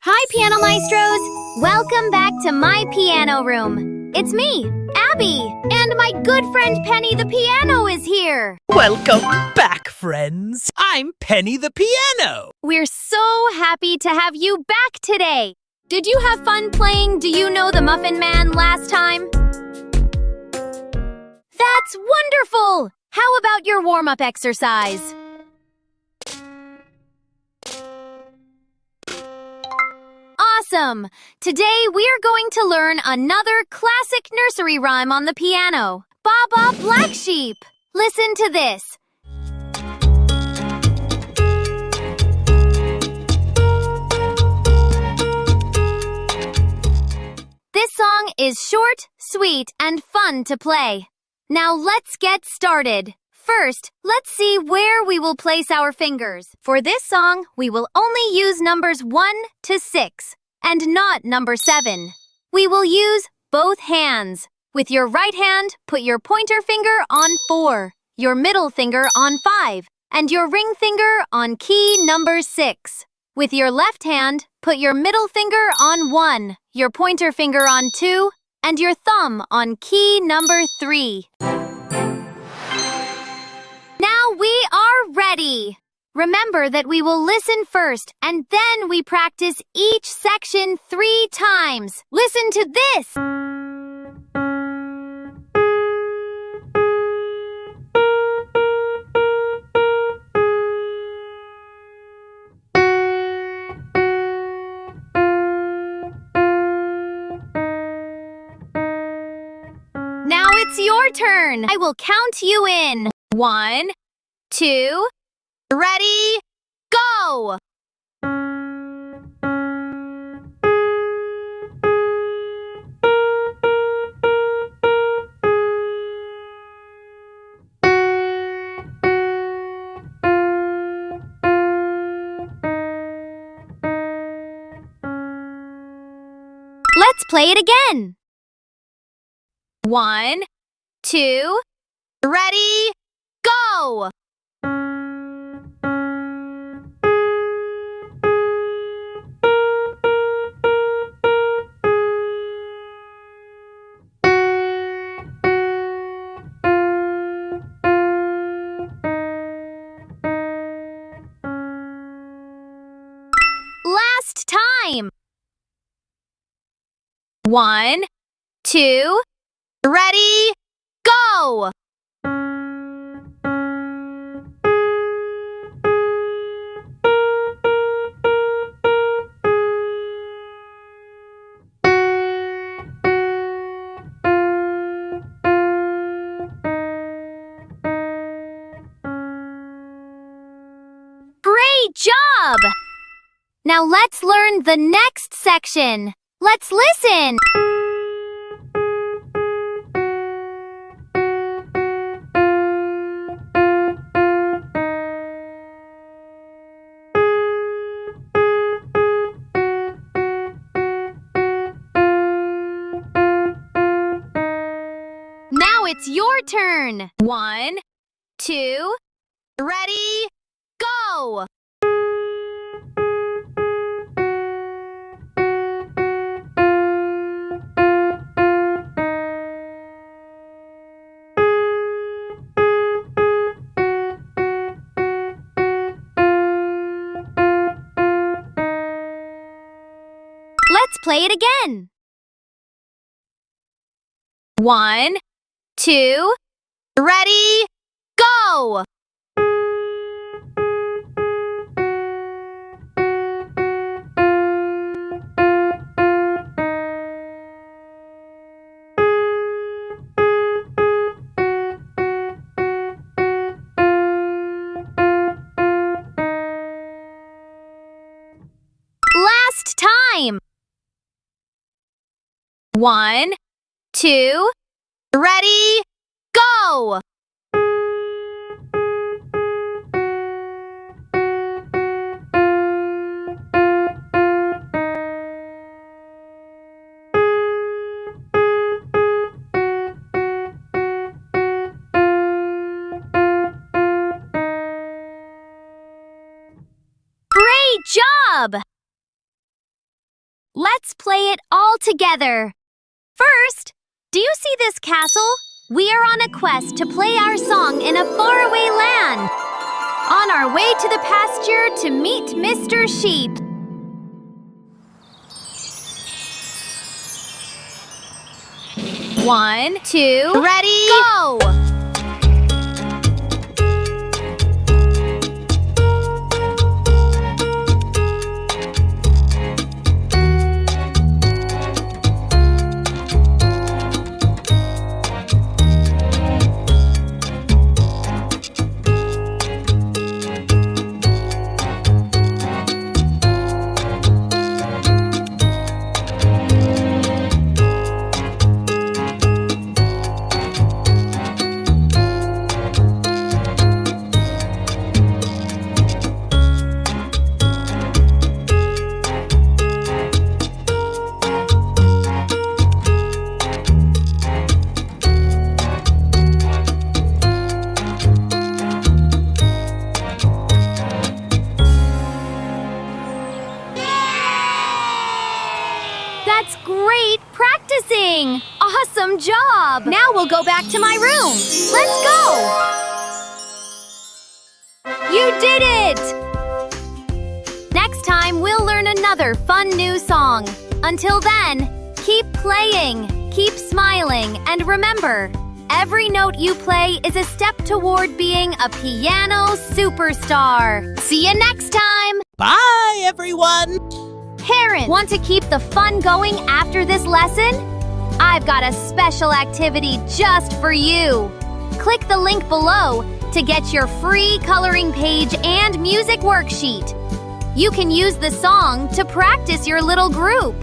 Hi, Piano Maestros! Welcome back to my piano room. It's me, Abby, and my good friend Penny the piano is here. Welcome back, friends. I'm Penny the piano. We're so happy to have you back today. Did you have fun playing Do You Know the Muffin Man last time? That's wonderful! How about your warm-up exercise? Awesome! Today we're going to learn another classic nursery rhyme on the piano. Baa Black Sheep. Listen to this. This song is short, sweet, and fun to play. Now let's get started. First, let's see where we will place our fingers. For this song, we will only use numbers 1 to 6. And not number 7. We will use both hands. With your right hand, put your pointer finger on 4, your middle finger on 5, and your ring finger on key number 6. With your left hand, put your middle finger on 1, your pointer finger on 2, and your thumb on key number 3. Now we are ready! Remember that we will listen first, and then we practice each section 3 times. Listen to this! Now it's your turn. I will count you in. 1, 2, ready, go! Let's play it again. 1, 2, ready, go! Last time. 1, 2, ready, go! Great job! Now let's learn the next section. Let's listen! Now it's your turn. 1, 2, ready, go! Let's play it again. 1, 2, ready, go! Last time. 1, 2, ready, go! Great job! Let's play it all together. First, do you see this castle? We are on a quest to play our song in a faraway land. On our way to the pasture to meet Mr. Sheep. One, two, Ready? go! That's great practicing! Awesome job! Now we'll go back to my room. Let's go! You did it! Next time, we'll learn another fun new song. Until then, keep playing, keep smiling, and remember, every note you play is a step toward being a piano superstar. See you next time! Bye, everyone! Parents, want to keep the fun going after this lesson? I've got a special activity just for you. Click the link below to get your free coloring page and music worksheet. You can use the song to practice your little group.